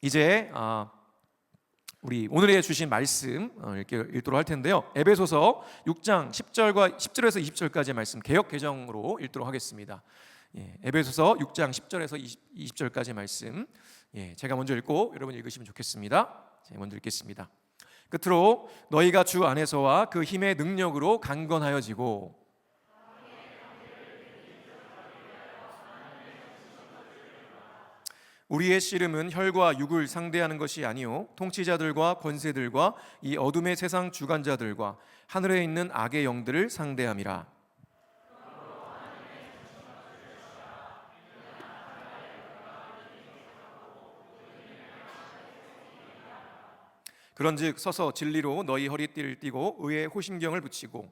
이제 우리 오늘에 주신 말씀 이렇게 읽도록 할 텐데요. 에베소서 6장 10절에서 20절까지의 말씀 개역 개정으로 읽도록 하겠습니다. 에베소서 6장 10절에서 20절까지의 말씀 제가 먼저 읽고 여러분 읽으시면 좋겠습니다. 제가 먼저 읽겠습니다. 끝으로 너희가 주 안에서와 그 힘의 능력으로 강건하여지고 우리의 씨름은 혈과 육을 상대하는 것이 아니요 통치자들과 권세들과 이 어둠의 세상 주관자들과 하늘에 있는 악의 영들을 상대함이라. 그런즉 서서 진리로 너희 허리띠를 띠고 의의 호신경을 붙이고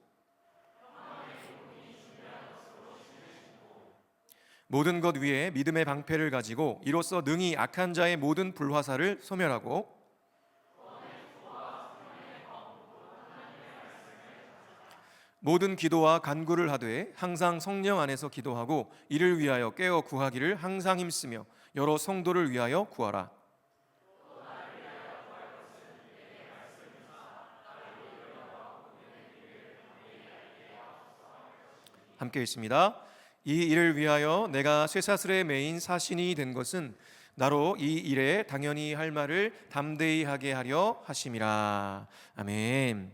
모든 것 위에 믿음의 방패를 가지고 이로써 능히 악한 자의 모든 불화살을 소멸하고 모든 기도와 간구를 하되 항상 성령 안에서 기도하고 이를 위하여 깨어 구하기를 항상 힘쓰며 여러 성도를 위하여 구하라. 함께 읽습니다. 이 일을 위하여 내가 쇠사슬에 매인 사신이 된 것은 나로 이 일에 당연히 할 말을 담대히 하게 하려 하심이라. 아멘.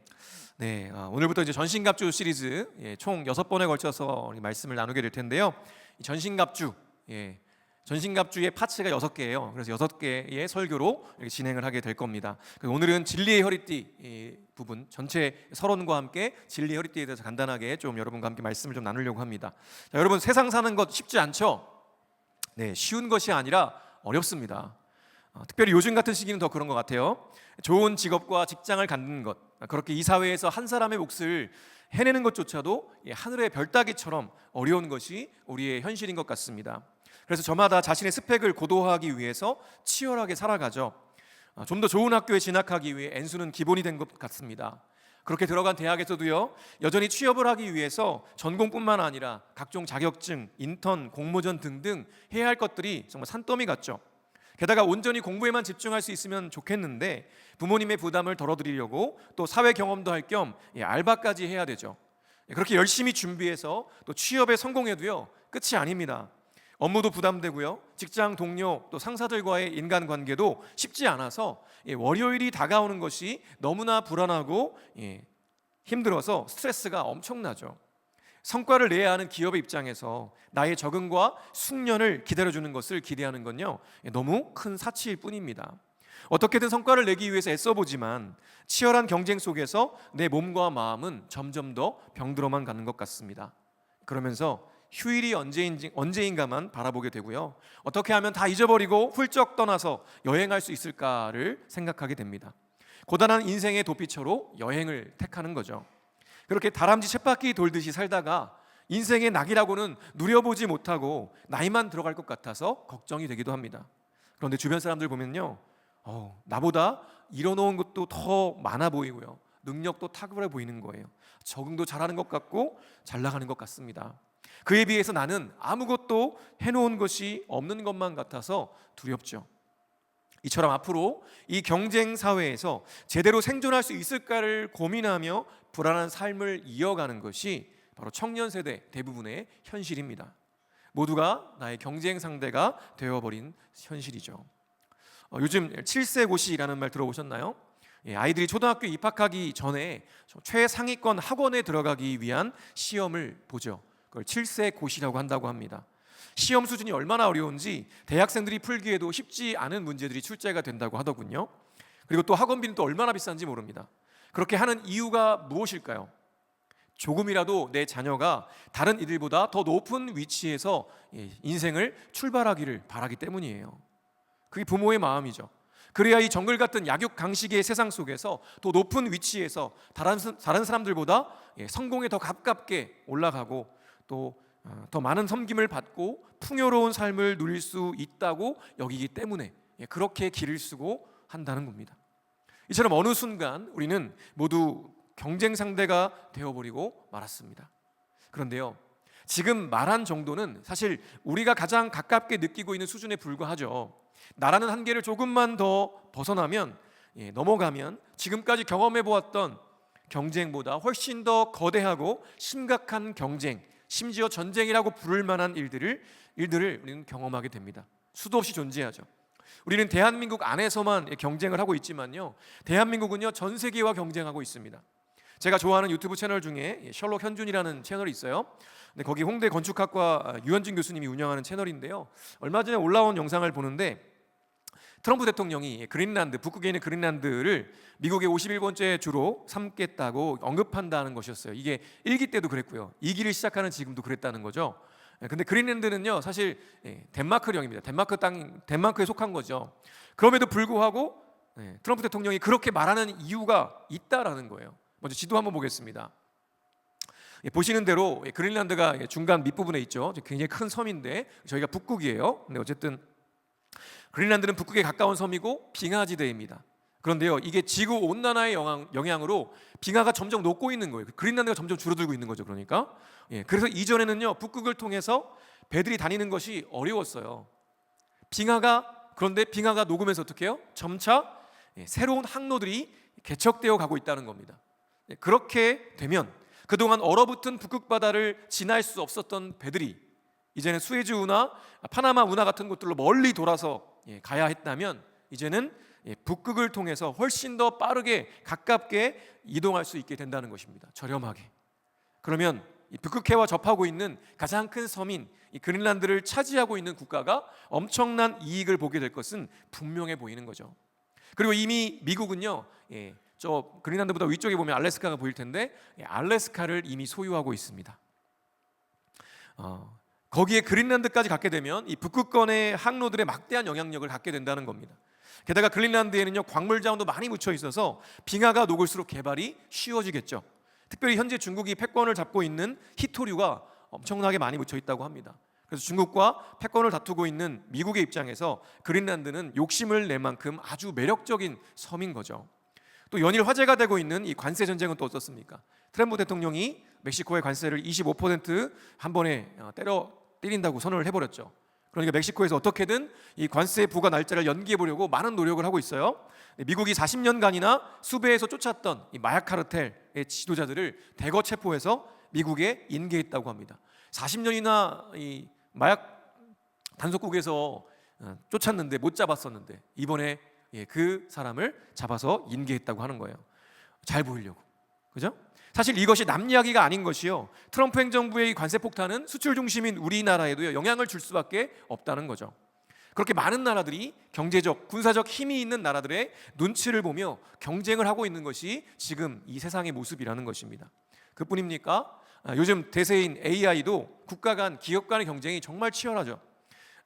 네, 오늘부터 이제 전신갑주 시리즈 총 6번에 걸쳐서 말씀을 나누게 될 텐데요. 전신갑주, 전신갑주의 파츠가 6개예요. 그래서 6개의 설교로 이렇게 진행을 하게 될 겁니다. 오늘은 진리의 허리띠 부분 전체 서론과 함께 진리의 허리띠에 대해서 간단하게 좀 여러분과 함께 말씀을 좀 나누려고 합니다. 자, 여러분 세상 사는 것 쉽지 않죠? 네, 쉬운 것이 아니라 어렵습니다. 특별히 요즘 같은 시기는 더 그런 것 같아요. 좋은 직업과 직장을 갖는 것, 그렇게 이 사회에서 한 사람의 몫을 해내는 것조차도 하늘의 별따기처럼 어려운 것이 우리의 현실인 것 같습니다. 그래서 저마다 자신의 스펙을 고도화하기 위해서 치열하게 살아가죠. 좀 더 좋은 학교에 진학하기 위해 N수는 기본이 된 것 같습니다. 그렇게 들어간 대학에서도요, 여전히 취업을 하기 위해서 전공뿐만 아니라 각종 자격증, 인턴, 공모전 등등 해야 할 것들이 정말 산더미 같죠. 게다가 온전히 공부에만 집중할 수 있으면 좋겠는데 부모님의 부담을 덜어드리려고 또 사회 경험도 할 겸 알바까지 해야 되죠. 그렇게 열심히 준비해서 또 취업에 성공해도요, 끝이 아닙니다. 업무도 부담되고요, 직장 동료 또 상사들과의 인간관계도 쉽지 않아서 월요일이 다가오는 것이 너무나 불안하고 힘들어서 스트레스가 엄청나죠. 성과를 내야 하는 기업의 입장에서 나의 적응과 숙련을 기다려주는 것을 기대하는 건요, 너무 큰 사치일 뿐입니다. 어떻게든 성과를 내기 위해서 애써보지만 치열한 경쟁 속에서 내 몸과 마음은 점점 더 병들어만 가는 것 같습니다. 그러면서 휴일이 언제인가만 바라보게 되고요, 어떻게 하면 다 잊어버리고 훌쩍 떠나서 여행할 수 있을까를 생각하게 됩니다. 고단한 인생의 도피처로 여행을 택하는 거죠. 그렇게 다람쥐 쳇바퀴 돌듯이 살다가 인생의 낙이라고는 누려보지 못하고 나이만 들어갈 것 같아서 걱정이 되기도 합니다. 그런데 주변 사람들 보면요, 나보다 이뤄놓은 것도 더 많아 보이고요, 능력도 탁월해 보이는 거예요. 적응도 잘하는 것 같고 잘 나가는 것 같습니다. 그에 비해서 나는 아무것도 해놓은 것이 없는 것만 같아서 두렵죠. 이처럼 앞으로 이 경쟁 사회에서 제대로 생존할 수 있을까를 고민하며 불안한 삶을 이어가는 것이 바로 청년 세대 대부분의 현실입니다. 모두가 나의 경쟁 상대가 되어버린 현실이죠. 요즘 7세 고시라는 말 들어보셨나요? 아이들이 초등학교 입학하기 전에 최상위권 학원에 들어가기 위한 시험을 보죠. 그걸 7세 고시라고 한다고 합니다. 시험 수준이 얼마나 어려운지 대학생들이 풀기에도 쉽지 않은 문제들이 출제가 된다고 하더군요. 그리고 또 학원비는 또 얼마나 비싼지 모릅니다. 그렇게 하는 이유가 무엇일까요? 조금이라도 내 자녀가 다른 이들보다 더 높은 위치에서 인생을 출발하기를 바라기 때문이에요. 그게 부모의 마음이죠. 그래야 이 정글 같은 약육강식의 세상 속에서 더 높은 위치에서 다른 사람들보다 성공에 더 가깝게 올라가고 또 더 많은 섬김을 받고 풍요로운 삶을 누릴 수 있다고 여기기 때문에 그렇게 길을 쓰고 한다는 겁니다. 이처럼 어느 순간 우리는 모두 경쟁 상대가 되어버리고 말았습니다. 그런데요, 지금 말한 정도는 사실 우리가 가장 가깝게 느끼고 있는 수준에 불과하죠. 나라는 한계를 조금만 더 벗어나면, 넘어가면 지금까지 경험해 보았던 경쟁보다 훨씬 더 거대하고 심각한 경쟁, 심지어 전쟁이라고 부를 만한 일들을 우리는 경험하게 됩니다. 수도 없이 존재하죠. 우리는 대한민국 안에서만 경쟁을 하고 있지만요, 대한민국은요 전 세계와 경쟁하고 있습니다. 제가 좋아하는 유튜브 채널 중에 셜록 현준이라는 채널이 있어요. 근데 거기 홍대 건축학과 유현진 교수님이 운영하는 채널인데요, 얼마 전에 올라온 영상을 보는데 트럼프 대통령이 그린란드, 북극에 있는 그린란드를 미국의 51번째 주로 삼겠다고 언급한다는 것이었어요. 이게 1기 때도 그랬고요, 2기를 시작하는 지금도 그랬다는 거죠. 근데 그린란드는요 사실 덴마크령입니다. 덴마크에 속한 거죠. 그럼에도 불구하고 트럼프 대통령이 그렇게 말하는 이유가 있다라는 거예요. 먼저 지도 한번 보겠습니다. 보시는 대로 그린란드가 중간 밑부분에 있죠. 굉장히 큰 섬인데 저희가 북극이에요. 근데 어쨌든 그린란드는 북극에 가까운 섬이고 빙하지대입니다. 그런데요, 이게 지구 온난화의 영향으로 빙하가 점점 녹고 있는 거예요. 그린란드가 점점 줄어들고 있는 거죠. 그러니까 그래서 이전에는요 북극을 통해서 배들이 다니는 것이 어려웠어요. 그런데 빙하가 녹으면서 어떻게 해요? 점차 새로운 항로들이 개척되어 가고 있다는 겁니다. 그렇게 되면 그동안 얼어붙은 북극 바다를 지날 수 없었던 배들이 이제는 수에즈 운하, 파나마 운하 같은 곳들로 멀리 돌아서 가야 했다면, 이제는 북극을 통해서 훨씬 더 빠르게 가깝게 이동할 수 있게 된다는 것입니다. 저렴하게. 그러면 이 북극해와 접하고 있는 가장 큰 섬인 이 그린란드를 차지하고 있는 국가가 엄청난 이익을 보게 될 것은 분명해 보이는 거죠. 그리고 이미 미국은요, 저 그린란드보다 위쪽에 보면 알래스카가 보일 텐데 알래스카를 이미 소유하고 있습니다. 거기에 그린란드까지 갖게 되면 이 북극권의 항로들의 막대한 영향력을 갖게 된다는 겁니다. 게다가 그린란드에는요 광물 자원도 많이 묻혀 있어서 빙하가 녹을수록 개발이 쉬워지겠죠. 특별히 현재 중국이 패권을 잡고 있는 희토류가 엄청나게 많이 묻혀 있다고 합니다. 그래서 중국과 패권을 다투고 있는 미국의 입장에서 그린란드는 욕심을 낼 만큼 아주 매력적인 섬인 거죠. 또 연일 화제가 되고 있는 이 관세 전쟁은 또 어떻습니까? 트럼프 대통령이 멕시코의 관세를 25% 한 번에 때린다고 선언을 해버렸죠. 그러니까 멕시코에서 어떻게든 이 관세 부과 날짜를 연기해 보려고 많은 노력을 하고 있어요. 미국이 40년간이나 수배해서 쫓았던 이 마약 카르텔의 지도자들을 대거 체포해서 미국에 인계했다고 합니다. 40년이나 이 마약 단속국에서 쫓았는데 못 잡았었는데 이번에 그 사람을 잡아서 인계했다고 하는 거예요. 잘 보이려고. 그죠? 사실 이것이 남 이야기가 아닌 것이요, 트럼프 행정부의 관세 폭탄은 수출 중심인 우리나라에도요 영향을 줄 수밖에 없다는 거죠. 그렇게 많은 나라들이 경제적, 군사적 힘이 있는 나라들의 눈치를 보며 경쟁을 하고 있는 것이 지금 이 세상의 모습이라는 것입니다. 그뿐입니까? 요즘 대세인 AI도 국가 간, 기업 간의 경쟁이 정말 치열하죠.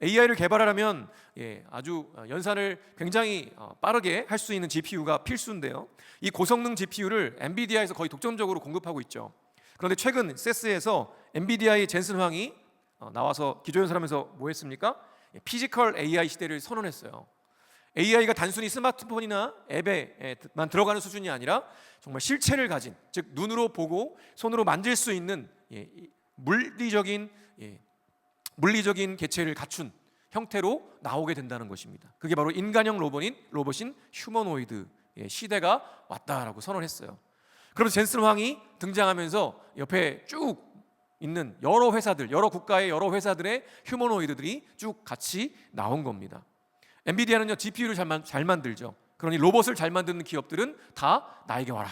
AI를 개발하려면 아주 연산을 굉장히 빠르게 할 수 있는 GPU가 필수인데요, 이 고성능 GPU를 엔비디아에서 거의 독점적으로 공급하고 있죠. 그런데 최근 CES에서 엔비디아의 젠슨 황이 나와서 기조연설하면서 뭐 했습니까? 피지컬 AI 시대를 선언했어요. AI가 단순히 스마트폰이나 앱에만 들어가는 수준이 아니라 정말 실체를 가진, 즉 눈으로 보고 손으로 만질 수 있는 물리적인 개체를 갖춘 형태로 나오게 된다는 것입니다. 그게 바로 인간형 로봇인 휴머노이드 시대가 왔다라고 선언했어요. 그러면서 젠슨 황이 등장하면서 옆에 쭉 있는 여러 회사들, 여러 국가의 여러 회사들의 휴머노이드들이 쭉 같이 나온 겁니다. 엔비디아는요 GPU를 잘 만들죠. 그러니 로봇을 잘 만드는 기업들은 다 나에게 와라,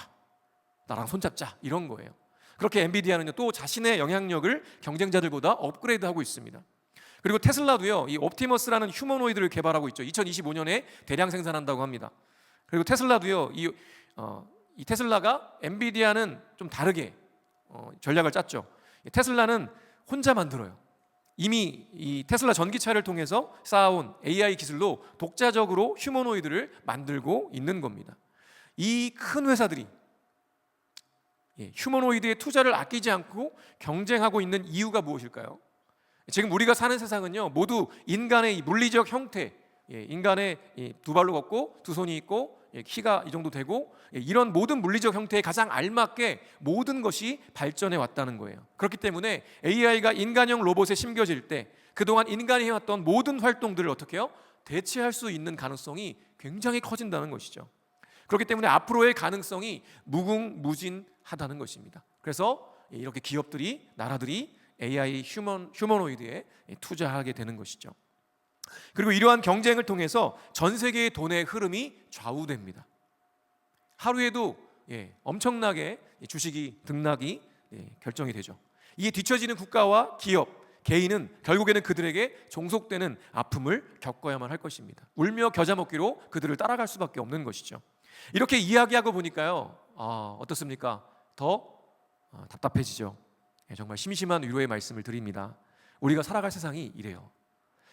나랑 손잡자, 이런 거예요. 그렇게 엔비디아는요 또 자신의 영향력을 경쟁자들보다 업그레이드하고 있습니다. 그리고 테슬라도요 이 옵티머스라는 휴머노이드를 개발하고 있죠. 2025년에 대량 생산한다고 합니다. 그리고 테슬라도요 이 테슬라가 엔비디아는 좀 다르게 전략을 짰죠. 테슬라는 혼자 만들어요. 이미 이 테슬라 전기차를 통해서 쌓아온 AI 기술로 독자적으로 휴머노이드를 만들고 있는 겁니다. 이 큰 회사들이 휴머노이드의 투자를 아끼지 않고 경쟁하고 있는 이유가 무엇일까요? 지금 우리가 사는 세상은요 모두 인간의 물리적 형태, 인간의 두 발로 걷고 두 손이 있고 키가 이 정도 되고 이런 모든 물리적 형태에 가장 알맞게 모든 것이 발전해 왔다는 거예요. 그렇기 때문에 AI가 인간형 로봇에 심겨질 때 그동안 인간이 해왔던 모든 활동들을 어떻게 해요? 대체할 수 있는 가능성이 굉장히 커진다는 것이죠. 그렇기 때문에 앞으로의 가능성이 무궁무진하다는 것입니다. 그래서 이렇게 기업들이, 나라들이 AI 휴머노이드에 투자하게 되는 것이죠. 그리고 이러한 경쟁을 통해서 전 세계의 돈의 흐름이 좌우됩니다. 하루에도 엄청나게 주식이 등락이 결정이 되죠. 이에 뒤처지는 국가와 기업, 개인은 결국에는 그들에게 종속되는 아픔을 겪어야만 할 것입니다. 울며 겨자 먹기로 그들을 따라갈 수밖에 없는 것이죠. 이렇게 이야기하고 보니까요, 어떻습니까? 더 답답해지죠. 정말 심심한 위로의 말씀을 드립니다. 우리가 살아갈 세상이 이래요.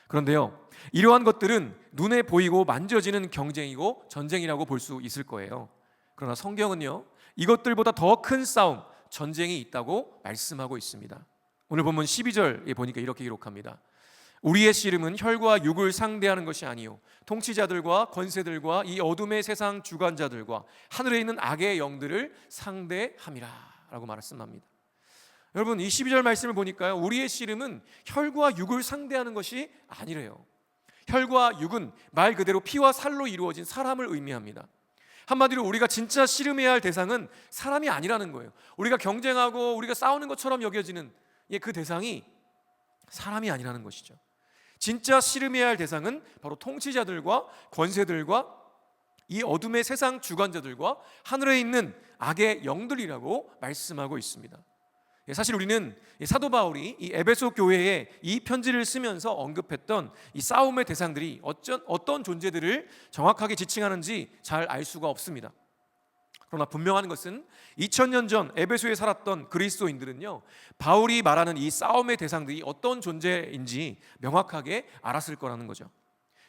그런데요, 이러한 것들은 눈에 보이고 만져지는 경쟁이고 전쟁이라고 볼 수 있을 거예요. 그러나 성경은요, 이것들보다 더 큰 싸움, 전쟁이 있다고 말씀하고 있습니다. 오늘 본문 12절에 보니까 이렇게 기록합니다. 우리의 씨름은 혈과 육을 상대하는 것이 아니요 통치자들과 권세들과 이 어둠의 세상 주관자들과 하늘에 있는 악의 영들을 상대함이라 라고 말씀합니다. 여러분, 이 12절 말씀을 보니까요, 우리의 씨름은 혈과 육을 상대하는 것이 아니래요. 혈과 육은 말 그대로 피와 살로 이루어진 사람을 의미합니다. 한마디로 우리가 진짜 씨름해야 할 대상은 사람이 아니라는 거예요. 우리가 경쟁하고 우리가 싸우는 것처럼 여겨지는 그 대상이 사람이 아니라는 것이죠. 진짜 씨름해야 할 대상은 바로 통치자들과 권세들과 이 어둠의 세상 주관자들과 하늘에 있는 악의 영들이라고 말씀하고 있습니다. 사실 우리는 사도 바울이 이 에베소 교회에 이 편지를 쓰면서 언급했던 이 싸움의 대상들이 어떤 존재들을 정확하게 지칭하는지 잘 알 수가 없습니다. 그러나 분명한 것은 2000년 전 에베소에 살았던 그리스도인들은요, 바울이 말하는 이 싸움의 대상들이 어떤 존재인지 명확하게 알았을 거라는 거죠.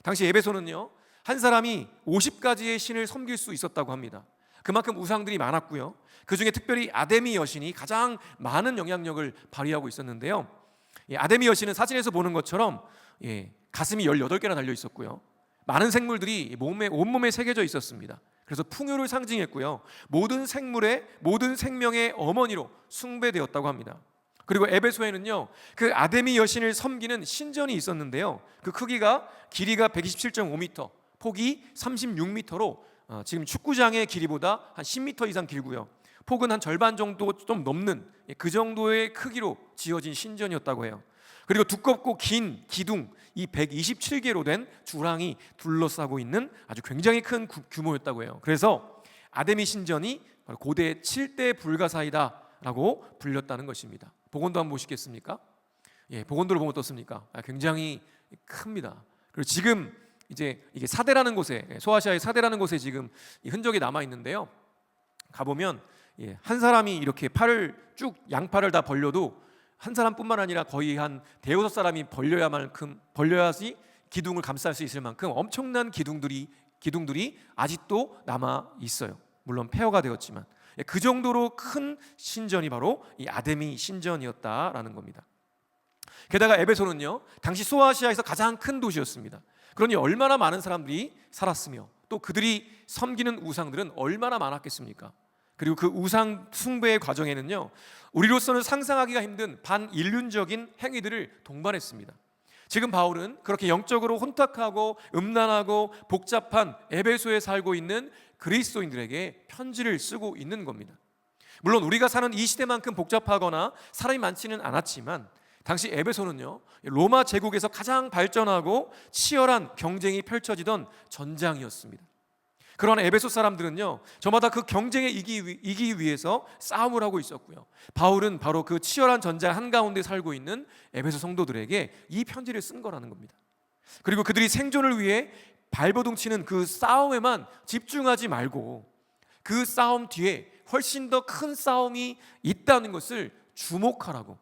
당시 에베소는요, 한 사람이 50가지의 신을 섬길 수 있었다고 합니다. 그만큼 우상들이 많았고요, 그 중에 특별히 아데미 여신이 가장 많은 영향력을 발휘하고 있었는데요, 아데미 여신은 사진에서 보는 것처럼 가슴이 18개나 달려 있었고요, 많은 생물들이 온몸에 새겨져 있었습니다. 그래서 풍요를 상징했고요, 모든 생명의 어머니로 숭배되었다고 합니다. 그리고 에베소에는요, 그 아데미 여신을 섬기는 신전이 있었는데요, 그 크기가 길이가 127.5m, 폭이 36m로 지금 축구장의 길이보다 한 10m 이상 길고요, 폭은 한 절반 정도 좀 넘는 그 정도의 크기로 지어진 신전이었다고 해요. 그리고 두껍고 긴 기둥, 이 127개로 된 주랑이 둘러싸고 있는 아주 굉장히 큰 규모였다고 해요. 그래서 아데미 신전이 고대 7대 불가사이다라고 불렸다는 것입니다. 복원도 한번 보시겠습니까? 복원도를 보면 어떻습니까? 굉장히 큽니다. 그리고 지금 이제 이게 사대라는 곳에, 소아시아의 사대라는 곳에 지금 흔적이 남아 있는데요, 가보면 한 사람이 이렇게 양팔을 다 벌려도 한 사람뿐만 아니라 거의 한 대여섯 사람이 벌려야지 기둥을 감쌀 수 있을 만큼 엄청난 기둥들이 아직도 남아 있어요. 물론 폐허가 되었지만 그 정도로 큰 신전이 바로 이 아데미 신전이었다라는 겁니다. 게다가 에베소는요, 당시 소아시아에서 가장 큰 도시였습니다. 그러니 얼마나 많은 사람들이 살았으며 또 그들이 섬기는 우상들은 얼마나 많았겠습니까? 그리고 그 우상 숭배의 과정에는요, 우리로서는 상상하기가 힘든 반인륜적인 행위들을 동반했습니다. 지금 바울은 그렇게 영적으로 혼탁하고 음란하고 복잡한 에베소에 살고 있는 그리스도인들에게 편지를 쓰고 있는 겁니다. 물론 우리가 사는 이 시대만큼 복잡하거나 사람이 많지는 않았지만 당시 에베소는요, 로마 제국에서 가장 발전하고 치열한 경쟁이 펼쳐지던 전장이었습니다. 그러나 에베소 사람들은요, 저마다 그 경쟁에 이기기 위해서 싸움을 하고 있었고요, 바울은 바로 그 치열한 전장 한가운데 살고 있는 에베소 성도들에게 이 편지를 쓴 거라는 겁니다. 그리고 그들이 생존을 위해 발버둥 치는 그 싸움에만 집중하지 말고 그 싸움 뒤에 훨씬 더 큰 싸움이 있다는 것을 주목하라고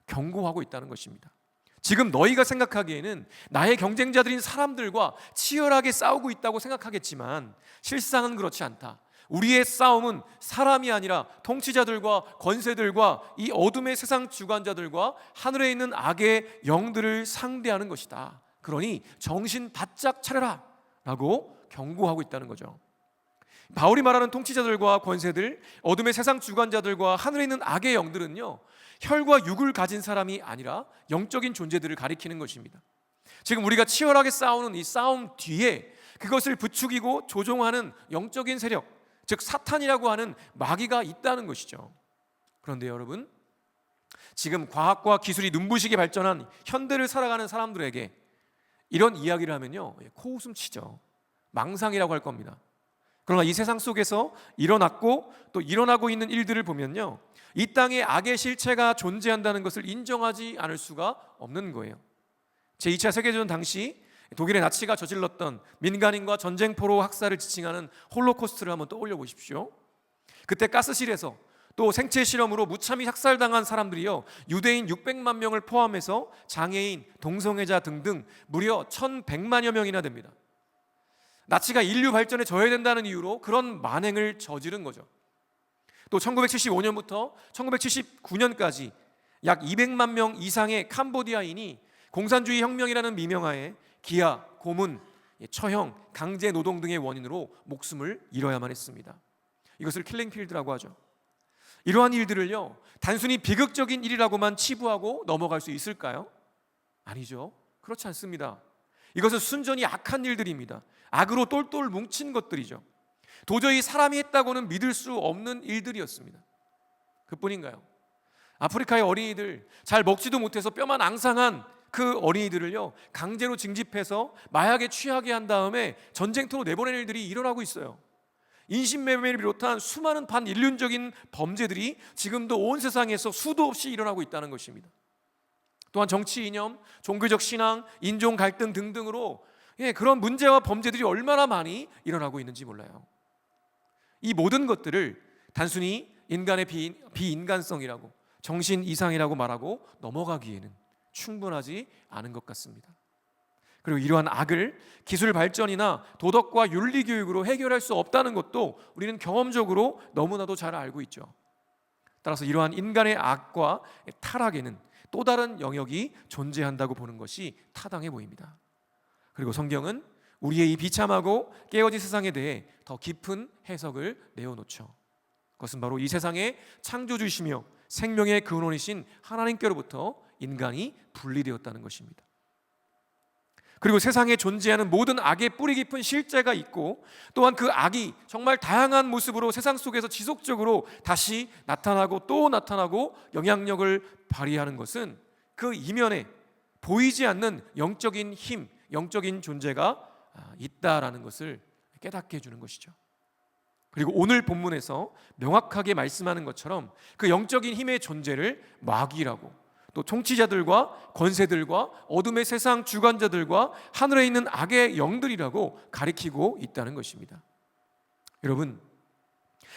경고하고 있다는 것입니다. 지금 너희가 생각하기에는 나의 경쟁자들인 사람들과 치열하게 싸우고 있다고 생각하겠지만 실상은 그렇지 않다. 우리의 싸움은 사람이 아니라 통치자들과 권세들과 이 어둠의 세상 주관자들과 하늘에 있는 악의 영들을 상대하는 것이다. 그러니 정신 바짝 차려라 라고 경고하고 있다는 거죠. 바울이 말하는 통치자들과 권세들, 어둠의 세상 주관자들과 하늘에 있는 악의 영들은요, 혈과 육을 가진 사람이 아니라 영적인 존재들을 가리키는 것입니다. 지금 우리가 치열하게 싸우는 이 싸움 뒤에 그것을 부추기고 조종하는 영적인 세력, 즉 사탄이라고 하는 마귀가 있다는 것이죠. 그런데 여러분, 지금 과학과 기술이 눈부시게 발전한 현대를 살아가는 사람들에게 이런 이야기를 하면요, 코웃음 치죠. 망상이라고 할 겁니다. 그러나 이 세상 속에서 일어났고 또 일어나고 있는 일들을 보면요, 이 땅에 악의 실체가 존재한다는 것을 인정하지 않을 수가 없는 거예요. 제2차 세계대전 당시 독일의 나치가 저질렀던 민간인과 전쟁포로 학살을 지칭하는 홀로코스트를 한번 떠올려 보십시오. 그때 가스실에서 또 생체 실험으로 무참히 학살당한 사람들이요, 유대인 600만 명을 포함해서 장애인, 동성애자 등등 무려 1100만여 명이나 됩니다. 나치가 인류 발전에 저해된다는 이유로 그런 만행을 저지른 거죠. 또 1975년부터 1979년까지 약 200만 명 이상의 캄보디아인이 공산주의 혁명이라는 미명하에 기아, 고문, 처형, 강제 노동 등의 원인으로 목숨을 잃어야만 했습니다. 이것을 킬링필드라고 하죠. 이러한 일들을요, 단순히 비극적인 일이라고만 치부하고 넘어갈 수 있을까요? 아니죠. 그렇지 않습니다. 이것은 순전히 악한 일들입니다. 악으로 똘똘 뭉친 것들이죠. 도저히 사람이 했다고는 믿을 수 없는 일들이었습니다. 그뿐인가요? 아프리카의 어린이들, 잘 먹지도 못해서 뼈만 앙상한 그 어린이들을요, 강제로 징집해서 마약에 취하게 한 다음에 전쟁터로 내보낸 일들이 일어나고 있어요. 인신매매를 비롯한 수많은 반인륜적인 범죄들이 지금도 온 세상에서 수도 없이 일어나고 있다는 것입니다. 또한 정치 이념, 종교적 신앙, 인종 갈등 등등으로 그런 문제와 범죄들이 얼마나 많이 일어나고 있는지 몰라요. 이 모든 것들을 단순히 인간의 비인간성이라고, 정신 이상이라고 말하고 넘어가기에는 충분하지 않은 것 같습니다. 그리고 이러한 악을 기술 발전이나 도덕과 윤리 교육으로 해결할 수 없다는 것도 우리는 경험적으로 너무나도 잘 알고 있죠. 따라서 이러한 인간의 악과 타락에는 또 다른 영역이 존재한다고 보는 것이 타당해 보입니다. 그리고 성경은 우리의 이 비참하고 깨어진 세상에 대해 더 깊은 해석을 내어놓죠. 그것은 바로 이 세상의 창조주이시며 생명의 근원이신 하나님께로부터 인간이 분리되었다는 것입니다. 그리고 세상에 존재하는 모든 악의 뿌리 깊은 실제가 있고, 또한 그 악이 정말 다양한 모습으로 세상 속에서 지속적으로 다시 나타나고 또 나타나고 영향력을 발휘하는 것은 그 이면에 보이지 않는 영적인 힘, 영적인 존재가 있다라는 것을 깨닫게 해주는 것이죠. 그리고 오늘 본문에서 명확하게 말씀하는 것처럼 그 영적인 힘의 존재를 마귀라고, 또 통치자들과 권세들과 어둠의 세상 주관자들과 하늘에 있는 악의 영들이라고 가리키고 있다는 것입니다. 여러분,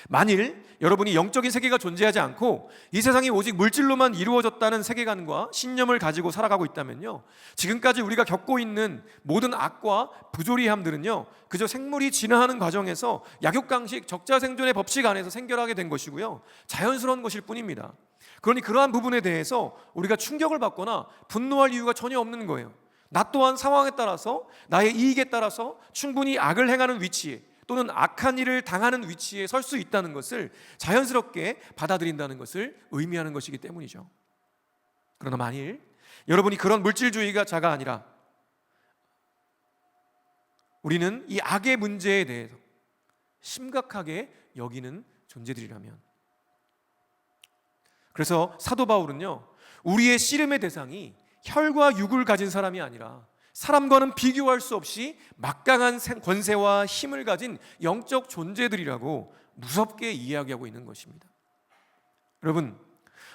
만일 여러분이 영적인 세계가 존재하지 않고 이 세상이 오직 물질로만 이루어졌다는 세계관과 신념을 가지고 살아가고 있다면요, 지금까지 우리가 겪고 있는 모든 악과 부조리함들은요, 그저 생물이 진화하는 과정에서 약육강식, 적자생존의 법칙 안에서 생겨나게 된 것이고요, 자연스러운 것일 뿐입니다. 그러니 그러한 부분에 대해서 우리가 충격을 받거나 분노할 이유가 전혀 없는 거예요. 나 또한 상황에 따라서, 나의 이익에 따라서 충분히 악을 행하는 위치에, 또는 악한 일을 당하는 위치에 설 수 있다는 것을 자연스럽게 받아들인다는 것을 의미하는 것이기 때문이죠. 그러나 만일 여러분이 그런 물질주의자가 아니라 우리는 이 악의 문제에 대해서 심각하게 여기는 존재들이라면, 그래서 사도 바울은요, 우리의 씨름의 대상이 혈과 육을 가진 사람이 아니라 사람과는 비교할 수 없이 막강한 권세와 힘을 가진 영적 존재들이라고 무섭게 이야기하고 있는 것입니다. 여러분,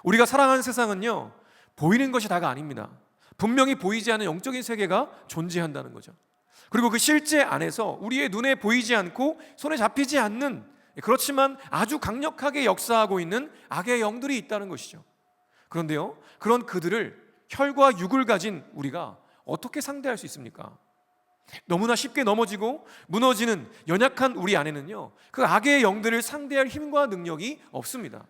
우리가 살아가는 세상은요, 보이는 것이 다가 아닙니다. 분명히 보이지 않는 영적인 세계가 존재한다는 거죠. 그리고 그 실제 안에서 우리의 눈에 보이지 않고 손에 잡히지 않는, 그렇지만 아주 강력하게 역사하고 있는 악의 영들이 있다는 것이죠. 그런데요, 그런 그들을 혈과 육을 가진 우리가 어떻게 상대할 수 있습니까? 너무나 쉽게 넘어지고 무너지는 연약한 우리 안에는요, 그 악의 영들을 상대할 힘과 능력이 없습니다.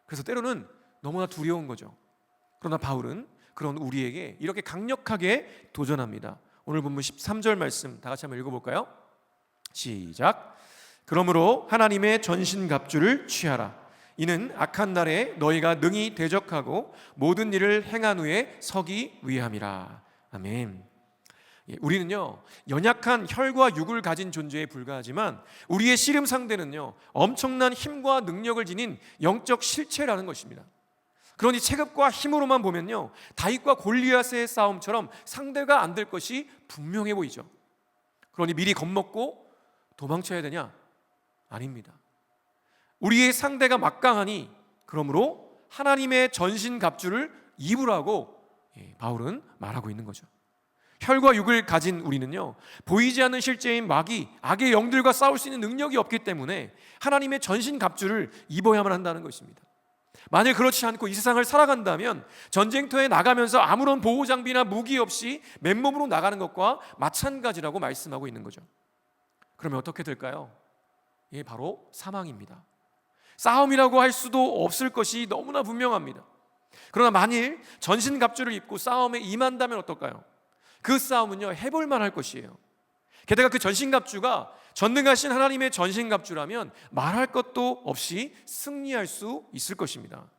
그래서 때로는 너무나 두려운 거죠. 그러나 바울은 그런 우리에게 이렇게 강력하게 도전합니다. 오늘 본문 13절 말씀 다 같이 한번 읽어볼까요? 시작. 그러므로 하나님의 전신갑주를 취하라. 이는 악한 날에 너희가 능히 대적하고 모든 일을 행한 후에 서기 위함이라. 아멘. 우리는요 연약한 혈과 육을 가진 존재에 불과하지만 우리의 씨름 상대는요 엄청난 힘과 능력을 지닌 영적 실체라는 것입니다. 그러니 체급과 힘으로만 보면요 다윗과 골리앗의 싸움처럼 상대가 안 될 것이 분명해 보이죠. 그러니 미리 겁먹고 도망쳐야 되냐? 아닙니다. 우리의 상대가 막강하니 그러므로 하나님의 전신갑주를 입으라고 바울은 말하고 있는 거죠. 혈과 육을 가진 우리는요 보이지 않는 실제인 마귀, 악의 영들과 싸울 수 있는 능력이 없기 때문에 하나님의 전신갑주를 입어야만 한다는 것입니다. 만일 그렇지 않고 이 세상을 살아간다면 전쟁터에 나가면서 아무런 보호장비나 무기 없이 맨몸으로 나가는 것과 마찬가지라고 말씀하고 있는 거죠. 그러면 어떻게 될까요? 바로 사망입니다. 싸움이라고 할 수도 없을 것이 너무나 분명합니다. 그러나 만일 전신갑주를 입고 싸움에 임한다면 어떨까요? 그 싸움은요 해볼 만할 것이에요. 게다가 그 전신갑주가 전능하신 하나님의 전신갑주라면 말할 것도 없이 승리할 수 있을 것입니다.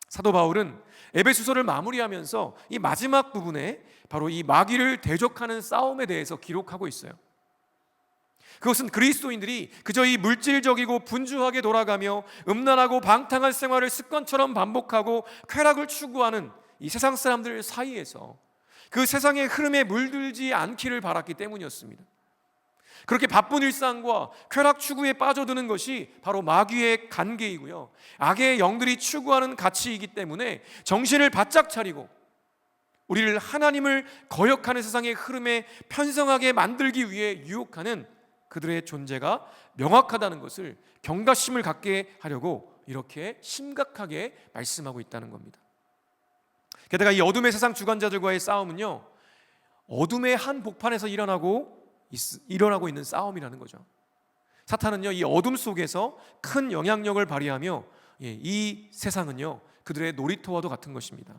사도 바울은 에베소서를 마무리하면서 이 마지막 부분에 바로 이 마귀를 대적하는 싸움에 대해서 기록하고 있어요. 그것은 그리스도인들이 그저 이 물질적이고 분주하게 돌아가며 음란하고 방탕한 생활을 습관처럼 반복하고 쾌락을 추구하는 이 세상 사람들 사이에서 그 세상의 흐름에 물들지 않기를 바랐기 때문이었습니다. 그렇게 바쁜 일상과 쾌락 추구에 빠져드는 것이 바로 마귀의 간계이고요 악의 영들이 추구하는 가치이기 때문에 정신을 바짝 차리고 우리를 하나님을 거역하는 세상의 흐름에 편성하게 만들기 위해 유혹하는 그들의 존재가 명확하다는 것을 경각심을 갖게 하려고 이렇게 심각하게 말씀하고 있다는 겁니다. 게다가 이 어둠의 세상 주관자들과의 싸움은요 어둠의 한 복판에서 일어나고 있는 싸움이라는 거죠. 사탄은요 이 어둠 속에서 큰 영향력을 발휘하며 이 세상은요 그들의 놀이터와도 같은 것입니다.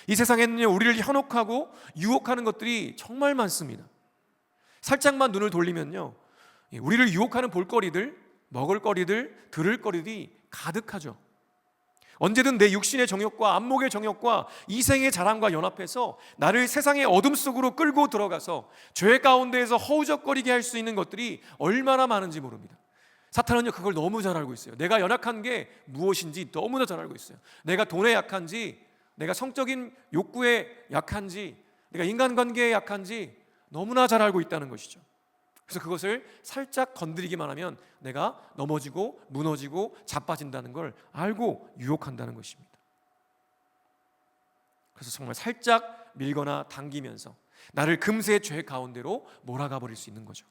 이 세상에는요 우리를 현혹하고 유혹하는 것들이 정말 많습니다. 살짝만 눈을 돌리면요 우리를 유혹하는 볼거리들, 먹을거리들, 들을거리들이 가득하죠. 언제든 내 육신의 정욕과 안목의 정욕과 이생의 자랑과 연합해서 나를 세상의 어둠 속으로 끌고 들어가서 죄 가운데에서 허우적거리게 할 수 있는 것들이 얼마나 많은지 모릅니다. 사탄은요 그걸 너무 잘 알고 있어요. 내가 연약한 게 무엇인지 너무나 잘 알고 있어요. 내가 돈에 약한지, 내가 성적인 욕구에 약한지, 내가 인간관계에 약한지 너무나 잘 알고 있다는 것이죠. 그래서 그것을 살짝 건드리기만 하면 내가 넘어지고 무너지고 자빠진다는 걸 알고 유혹한다는 것입니다. 그래서 정말 살짝 밀거나 당기면서 나를 금세 죄 가운데로 몰아가 버릴 수 있는 거죠.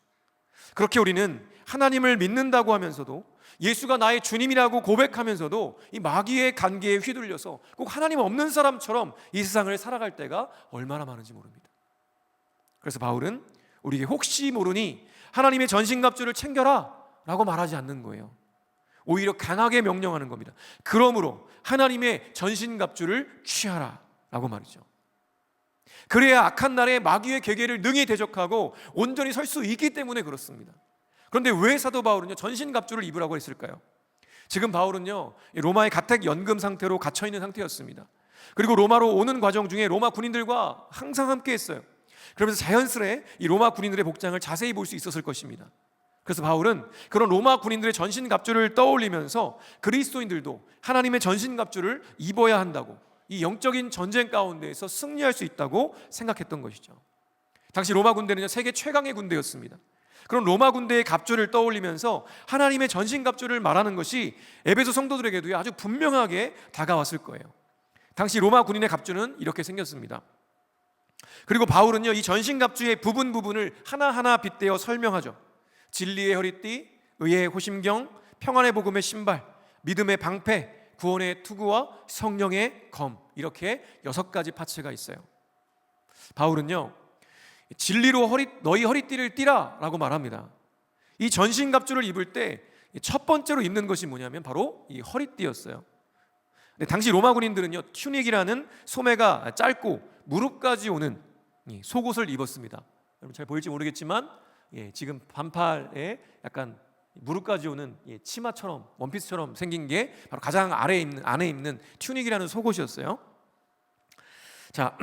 그렇게 우리는 하나님을 믿는다고 하면서도 예수가 나의 주님이라고 고백하면서도 이 마귀의 간계에 휘둘려서 꼭 하나님 없는 사람처럼 이 세상을 살아갈 때가 얼마나 많은지 모릅니다. 그래서 바울은 우리에게 혹시 모르니 하나님의 전신갑주를 챙겨라 라고 말하지 않는 거예요. 오히려 강하게 명령하는 겁니다. 그러므로 하나님의 전신갑주를 취하라 라고 말이죠. 그래야 악한 날에 마귀의 계계를 능히 대적하고 온전히 설 수 있기 때문에 그렇습니다. 그런데 왜 사도 바울은요 전신갑주를 입으라고 했을까요? 지금 바울은요 로마의 가택 연금 상태로 갇혀있는 상태였습니다. 그리고 로마로 오는 과정 중에 로마 군인들과 항상 함께 했어요. 그러면서 자연스레 이 로마 군인들의 복장을 자세히 볼 수 있었을 것입니다. 그래서 바울은 그런 로마 군인들의 전신갑주를 떠올리면서 그리스도인들도 하나님의 전신갑주를 입어야 한다고, 이 영적인 전쟁 가운데에서 승리할 수 있다고 생각했던 것이죠. 당시 로마 군대는요 세계 최강의 군대였습니다. 그런 로마 군대의 갑주를 떠올리면서 하나님의 전신갑주를 말하는 것이 에베소 성도들에게도 아주 분명하게 다가왔을 거예요. 당시 로마 군인의 갑주는 이렇게 생겼습니다. 그리고 바울은요 이 전신갑주의 부분을 하나하나 빗대어 설명하죠. 진리의 허리띠, 의의 호심경, 평안의 복음의 신발, 믿음의 방패, 구원의 투구와 성령의 검, 이렇게 6가지 파츠가 있어요. 바울은요 진리로 너희 허리띠를 띠라 라고 말합니다. 이 전신갑주를 입을 때 첫 번째로 입는 것이 뭐냐면 바로 이 허리띠였어요. 근데 당시 로마 군인들은요 튜닉이라는 소매가 짧고 무릎까지 오는 속옷을 입었습니다. 여러분 잘 보일지 모르겠지만 지금 반팔에 약간 무릎까지 오는 치마처럼 원피스처럼 생긴 게 바로 가장 안에 입는 튜닉이라는 속옷이었어요. 자,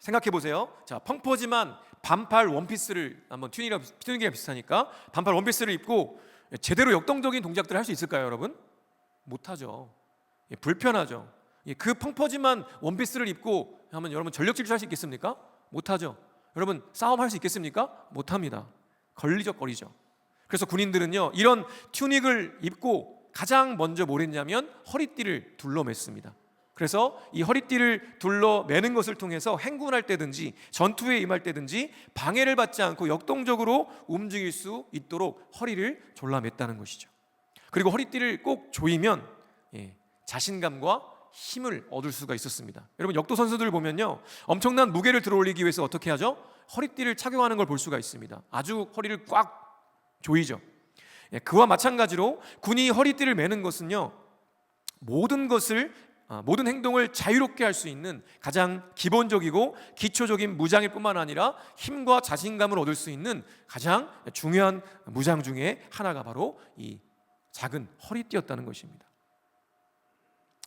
생각해 보세요. 자, 펑퍼짐한 반팔 원피스를 한번 튜닝이랑 비슷하니까 반팔 원피스를 입고 제대로 역동적인 동작들을 할 수 있을까요, 여러분? 못하죠. 불편하죠. 그 펑퍼짐한 원피스를 입고 하면 여러분 전력 질주할 수 있겠습니까? 못하죠. 여러분 싸움할 수 있겠습니까? 못합니다. 걸리적거리죠. 그래서 군인들은요, 이런 튜닉을 입고 가장 먼저 뭘 했냐면 허리띠를 둘러맸습니다. 그래서 이 허리띠를 둘러매는 것을 통해서 행군할 때든지 전투에 임할 때든지 방해를 받지 않고 역동적으로 움직일 수 있도록 허리를 졸라맸다는 것이죠. 그리고 허리띠를 꼭 조이면 자신감과 힘을 얻을 수가 있었습니다. 여러분 역도 선수들 보면요, 엄청난 무게를 들어올리기 위해서 어떻게 하죠? 허리띠를 착용하는 걸 볼 수가 있습니다. 아주 허리를 꽉 조이죠. 그와 마찬가지로 군이 허리띠를 매는 것은요, 모든 행동을 자유롭게 할 수 있는 가장 기본적이고 기초적인 무장일 뿐만 아니라 힘과 자신감을 얻을 수 있는 가장 중요한 무장 중에 하나가 바로 이 작은 허리띠였다는 것입니다.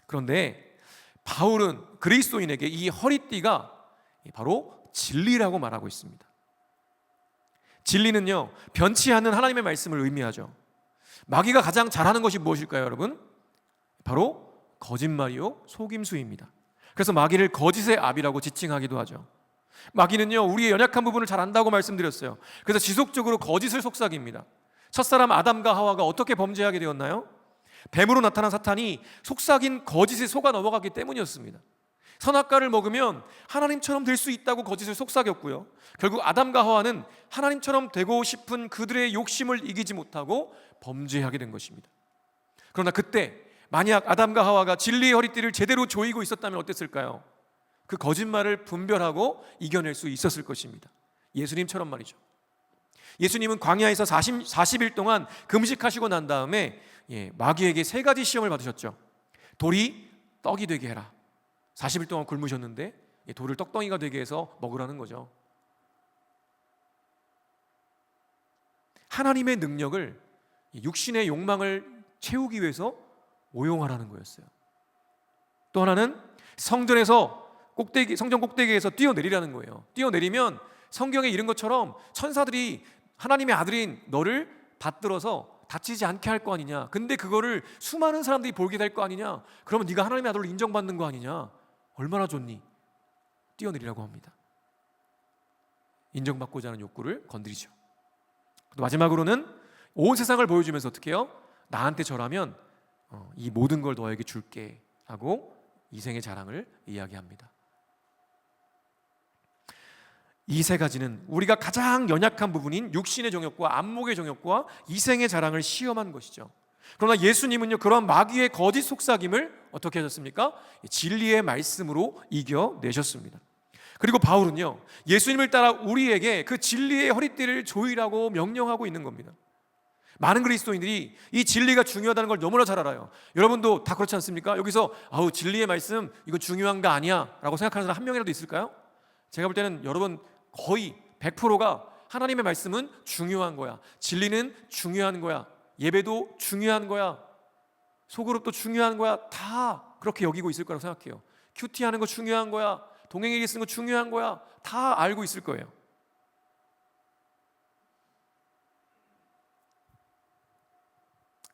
그런데 바울은 그리스도인에게 이 허리띠가 바로 진리라고 말하고 있습니다. 진리는요, 변치 않는 하나님의 말씀을 의미하죠. 마귀가 가장 잘하는 것이 무엇일까요, 여러분? 바로 거짓말이요, 속임수입니다. 그래서 마귀를 거짓의 아비라고 지칭하기도 하죠. 마귀는요, 우리의 연약한 부분을 잘 안다고 말씀드렸어요. 그래서 지속적으로 거짓을 속삭입니다. 첫사람 아담과 하와가 어떻게 범죄하게 되었나요? 뱀으로 나타난 사탄이 속삭인 거짓에 속아 넘어갔기 때문이었습니다. 선악과를 먹으면 하나님처럼 될 수 있다고 거짓을 속삭였고요, 결국 아담과 하와는 하나님처럼 되고 싶은 그들의 욕심을 이기지 못하고 범죄하게 된 것입니다. 그러나 그때 만약 아담과 하와가 진리의 허리띠를 제대로 조이고 있었다면 어땠을까요? 그 거짓말을 분별하고 이겨낼 수 있었을 것입니다. 예수님처럼 말이죠. 예수님은 광야에서 40일 동안 금식하시고 난 다음에 마귀에게 3가지 시험을 받으셨죠. 돌이 떡이 되게 해라. 40일 동안 굶으셨는데 돌을 떡덩이가 되게 해서 먹으라는 거죠. 하나님의 능력을 육신의 욕망을 채우기 위해서 오용하라는 거였어요. 또 하나는 성전 꼭대기에서 뛰어내리라는 거예요. 뛰어내리면 성경에 이른 것처럼 천사들이 하나님의 아들인 너를 받들어서 다치지 않게 할 거 아니냐. 근데 그거를 수많은 사람들이 보게 될 거 아니냐. 그러면 네가 하나님의 아들로 인정받는 거 아니냐. 얼마나 좋니? 뛰어내리라고 합니다. 인정받고자 하는 욕구를 건드리죠. 마지막으로는 온 세상을 보여주면서 어떻게 해요? 나한테 절하면 이 모든 걸 너에게 줄게 하고 이생의 자랑을 이야기합니다. 이 3가지는 우리가 가장 연약한 부분인 육신의 정욕과 안목의 정욕과 이생의 자랑을 시험한 것이죠. 그러나 예수님은요, 그러한 마귀의 거짓 속삭임을 어떻게 하셨습니까? 진리의 말씀으로 이겨내셨습니다. 그리고 바울은요, 예수님을 따라 우리에게 그 진리의 허리띠를 조이라고 명령하고 있는 겁니다. 많은 그리스도인들이 이 진리가 중요하다는 걸 너무나 잘 알아요. 여러분도 다 그렇지 않습니까? 여기서 진리의 말씀 이거 중요한 거 아니야 라고 생각하는 사람 한 명이라도 있을까요? 제가 볼 때는 여러분 거의 100%가 하나님의 말씀은 중요한 거야, 진리는 중요한 거야, 예배도 중요한 거야, 소그룹도 중요한 거야, 다 그렇게 여기고 있을 거라고 생각해요. 큐티하는 거 중요한 거야, 동행일기 쓰는 거 중요한 거야, 다 알고 있을 거예요.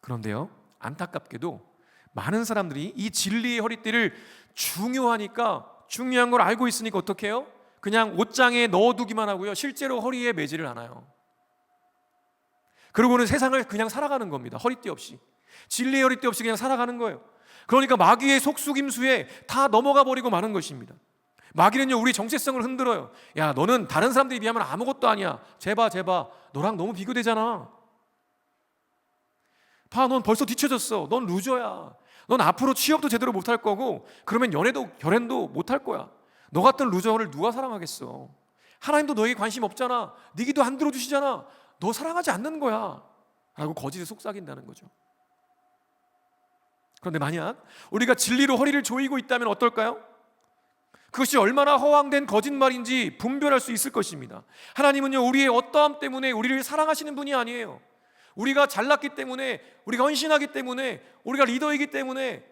그런데요, 안타깝게도 많은 사람들이 이 진리의 허리띠를 중요하니까, 중요한 걸 알고 있으니까 어떻게 해요? 그냥 옷장에 넣어두기만 하고요, 실제로 허리에 매지를 않아요. 그러고는 세상을 그냥 살아가는 겁니다. 허리띠 없이, 진리의 허리띠 없이 그냥 살아가는 거예요. 그러니까 마귀의 속수김수에 다 넘어가 버리고 마는 것입니다. 마귀는요, 우리 정체성을 흔들어요. 야, 너는 다른 사람들에 비하면 아무것도 아니야. 제발 너랑 너무 비교되잖아. 봐, 넌 벌써 뒤쳐졌어. 넌 루저야. 넌 앞으로 취업도 제대로 못할 거고, 그러면 연애도 결혼도 못할 거야. 너 같은 루저를 누가 사랑하겠어? 하나님도 너에게 관심 없잖아. 네 기도 안 들어주시잖아. 너 사랑하지 않는 거야 라고 거짓에 속삭인다는 거죠. 그런데 만약 우리가 진리로 허리를 조이고 있다면 어떨까요? 그것이 얼마나 허황된 거짓말인지 분별할 수 있을 것입니다. 하나님은요, 우리의 어떠함 때문에 우리를 사랑하시는 분이 아니에요. 우리가 잘났기 때문에, 우리가 헌신하기 때문에, 우리가 리더이기 때문에,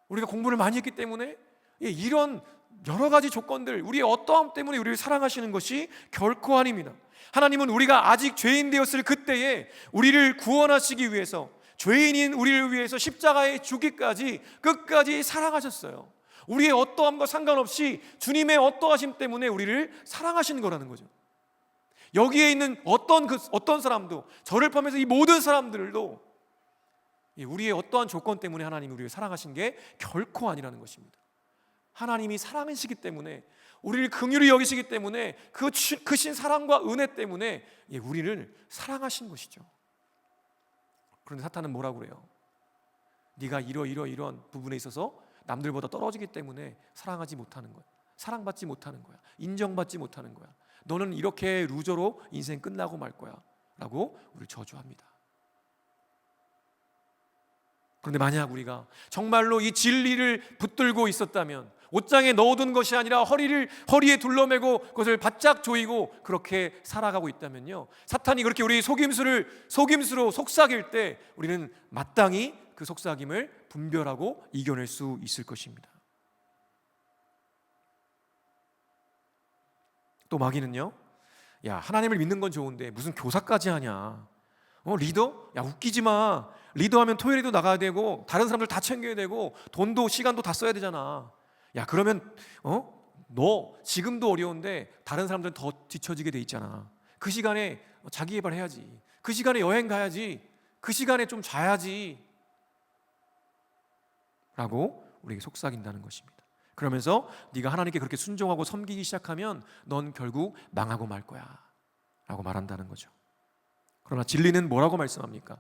우리가 공부를 많이 했기 때문에 이런 여러 가지 조건들, 우리의 어떠함 때문에 우리를 사랑하시는 것이 결코 아닙니다. 하나님은 우리가 아직 죄인 되었을 그때에 우리를 구원하시기 위해서, 죄인인 우리를 위해서 십자가에 죽기까지 끝까지 사랑하셨어요. 우리의 어떠함과 상관없이 주님의 어떠하심 때문에 우리를 사랑하시는 거라는 거죠. 여기에 있는 어떤 사람도, 저를 포함해서 이 모든 사람들도 우리의 어떠한 조건 때문에 하나님이 우리를 사랑하신 게 결코 아니라는 것입니다. 하나님이 사랑이시기 때문에, 우리를 긍휼히 여기시기 때문에, 그 크신 사랑과 은혜 때문에 우리를 사랑하신 것이죠. 그런데 사탄은 뭐라고 그래요? 네가 이런 부분에 있어서 남들보다 떨어지기 때문에 사랑하지 못하는 거야, 사랑받지 못하는 거야, 인정받지 못하는 거야, 너는 이렇게 루저로 인생 끝나고 말 거야 라고 우리를 저주합니다. 그런데 만약 우리가 정말로 이 진리를 붙들고 있었다면, 옷장에 넣어둔 것이 아니라 허리에 둘러매고 그것을 바짝 조이고 그렇게 살아가고 있다면요, 사탄이 그렇게 우리 속임수로 속삭일 때 우리는 마땅히 그 속삭임을 분별하고 이겨낼 수 있을 것입니다. 또 마귀는요, 야, 하나님을 믿는 건 좋은데 무슨 교사까지 하냐, 리더? 야, 웃기지 마. 리더하면 토요일에도 나가야 되고 다른 사람들 다 챙겨야 되고 돈도 시간도 다 써야 되잖아. 야, 그러면 너 지금도 어려운데 다른 사람들은 더 뒤처지게 돼 있잖아. 그 시간에 자기 개발해야지, 그 시간에 여행 가야지, 그 시간에 좀 자야지 라고 우리에게 속삭인다는 것입니다. 그러면서 네가 하나님께 그렇게 순종하고 섬기기 시작하면 넌 결국 망하고 말 거야 라고 말한다는 거죠. 그러나 진리는 뭐라고 말씀합니까?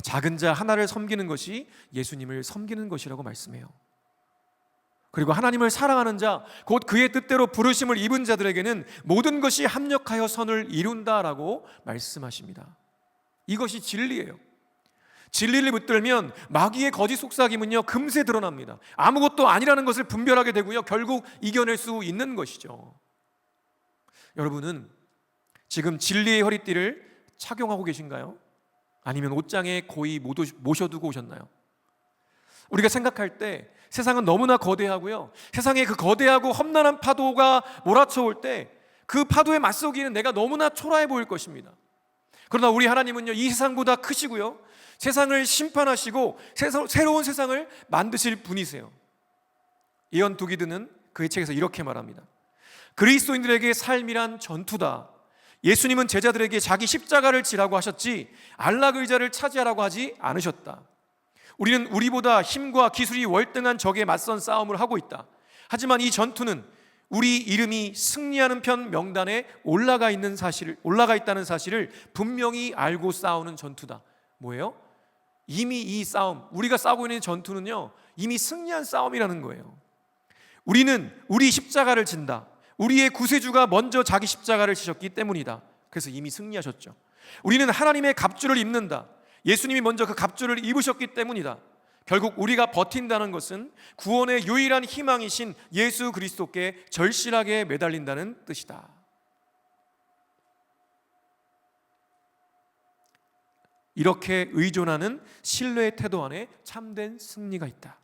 작은 자 하나를 섬기는 것이 예수님을 섬기는 것이라고 말씀해요. 그리고 하나님을 사랑하는 자, 곧 그의 뜻대로 부르심을 입은 자들에게는 모든 것이 합력하여 선을 이룬다라고 말씀하십니다. 이것이 진리예요. 진리를 붙들면 마귀의 거짓 속삭임은요, 금세 드러납니다. 아무것도 아니라는 것을 분별하게 되고요, 결국 이겨낼 수 있는 것이죠. 여러분은 지금 진리의 허리띠를 착용하고 계신가요? 아니면 옷장에 고이 모셔두고 오셨나요? 우리가 생각할 때 세상은 너무나 거대하고요, 세상에 그 거대하고 험난한 파도가 몰아쳐올 때 그 파도에 맞서기에는 내가 너무나 초라해 보일 것입니다. 그러나 우리 하나님은요, 이 세상보다 크시고요, 세상을 심판하시고 새로운 세상을 만드실 분이세요. 이언 두기드는 그의 책에서 이렇게 말합니다. 그리스도인들에게 삶이란 전투다. 예수님은 제자들에게 자기 십자가를 지라고 하셨지 안락 의자를 차지하라고 하지 않으셨다. 우리는 우리보다 힘과 기술이 월등한 적에 맞선 싸움을 하고 있다. 하지만 이 전투는 우리 이름이 승리하는 편 명단에 올라가 있다는 사실을 분명히 알고 싸우는 전투다. 뭐예요? 이미 이 싸움, 우리가 싸우고 있는 전투는요, 이미 승리한 싸움이라는 거예요. 우리는 우리 십자가를 진다. 우리의 구세주가 먼저 자기 십자가를 지셨기 때문이다. 그래서 이미 승리하셨죠. 우리는 하나님의 갑주를 입는다. 예수님이 먼저 그 갑주를 입으셨기 때문이다. 결국 우리가 버틴다는 것은 구원의 유일한 희망이신 예수 그리스도께 절실하게 매달린다는 뜻이다. 이렇게 의존하는 신뢰의 태도 안에 참된 승리가 있다.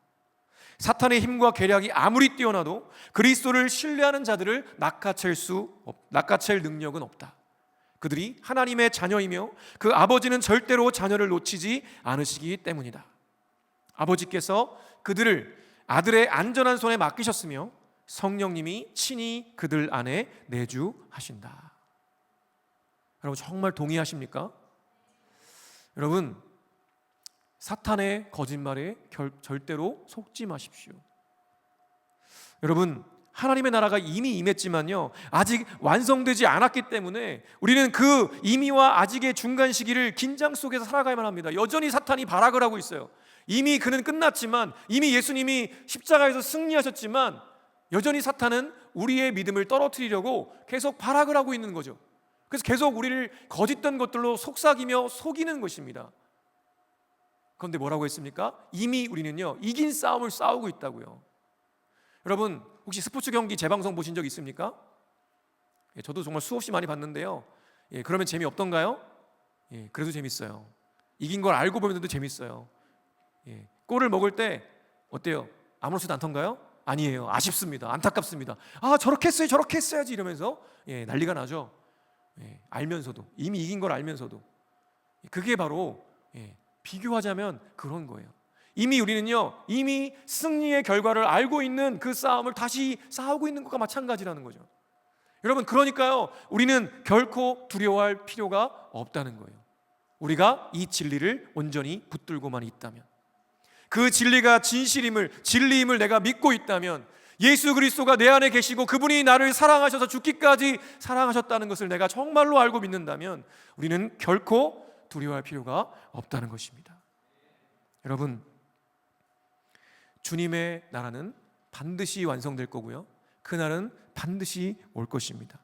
사탄의 힘과 계략이 아무리 뛰어나도 그리스도를 신뢰하는 자들을 낚아챌 능력은 없다. 그들이 하나님의 자녀이며 그 아버지는 절대로 자녀를 놓치지 않으시기 때문이다. 아버지께서 그들을 아들의 안전한 손에 맡기셨으며 성령님이 친히 그들 안에 내주하신다. 여러분, 정말 동의하십니까? 여러분, 사탄의 거짓말에 절대로 속지 마십시오. 여러분, 하나님의 나라가 이미 임했지만요, 아직 완성되지 않았기 때문에 우리는 그 이미와 아직의 중간 시기를 긴장 속에서 살아가야만 합니다. 여전히 사탄이 발악을 하고 있어요. 이미 그는 끝났지만, 이미 예수님이 십자가에서 승리하셨지만 여전히 사탄은 우리의 믿음을 떨어뜨리려고 계속 발악을 하고 있는 거죠. 그래서 계속 우리를 거짓된 것들로 속삭이며 속이는 것입니다. 그런데 뭐라고 했습니까? 이미 우리는요, 이긴 싸움을 싸우고 있다고요. 여러분, 혹시 스포츠 경기 재방송 보신 적 있습니까? 저도 정말 수없이 많이 봤는데요, 그러면 재미없던가요? 그래도 재밌어요. 이긴 걸 알고 보면서도 재밌어요. 골을 먹을 때 어때요? 아무렇지도 않던가요? 아니에요. 아쉽습니다. 안타깝습니다. 저렇게 했어요, 저렇게 했어야지 이러면서 난리가 나죠. 알면서도, 이미 이긴 걸 알면서도. 그게 바로 비교하자면 그런 거예요. 이미 우리는요, 이미 승리의 결과를 알고 있는 그 싸움을 다시 싸우고 있는 것과 마찬가지라는 거죠. 여러분, 그러니까요, 우리는 결코 두려워할 필요가 없다는 거예요. 우리가 이 진리를 온전히 붙들고만 있다면, 그 진리가 진리임을 내가 믿고 있다면, 예수 그리스도가 내 안에 계시고 그분이 나를 사랑하셔서 죽기까지 사랑하셨다는 것을 내가 정말로 알고 믿는다면 우리는 결코 두려워할 필요가 없다는 것입니다. 여러분, 주님의 나라는 반드시 완성될 거고요, 그날은 반드시 올 것입니다.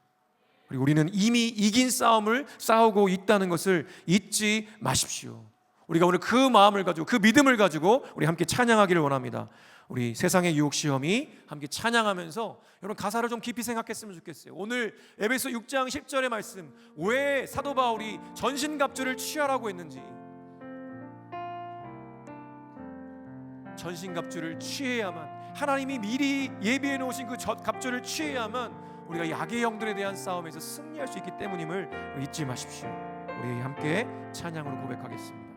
그리고 우리는 이미 이긴 싸움을 싸우고 있다는 것을 잊지 마십시오. 우리가 오늘 그 마음을 가지고, 그 믿음을 가지고 우리 함께 찬양하기를 원합니다. 우리 세상의 유혹 시험이 함께 찬양하면서 여러분 가사를 좀 깊이 생각했으면 좋겠어요. 오늘 에베소 6장 10절의 말씀, 왜 사도 바울이 전신갑주를 취하라고 했는지, 전신갑주를 취해야만, 하나님이 미리 예비해 놓으신 그 갑주를 취해야만 우리가 약의 영들에 대한 싸움에서 승리할 수 있기 때문임을 잊지 마십시오. 우리 함께 찬양으로 고백하겠습니다.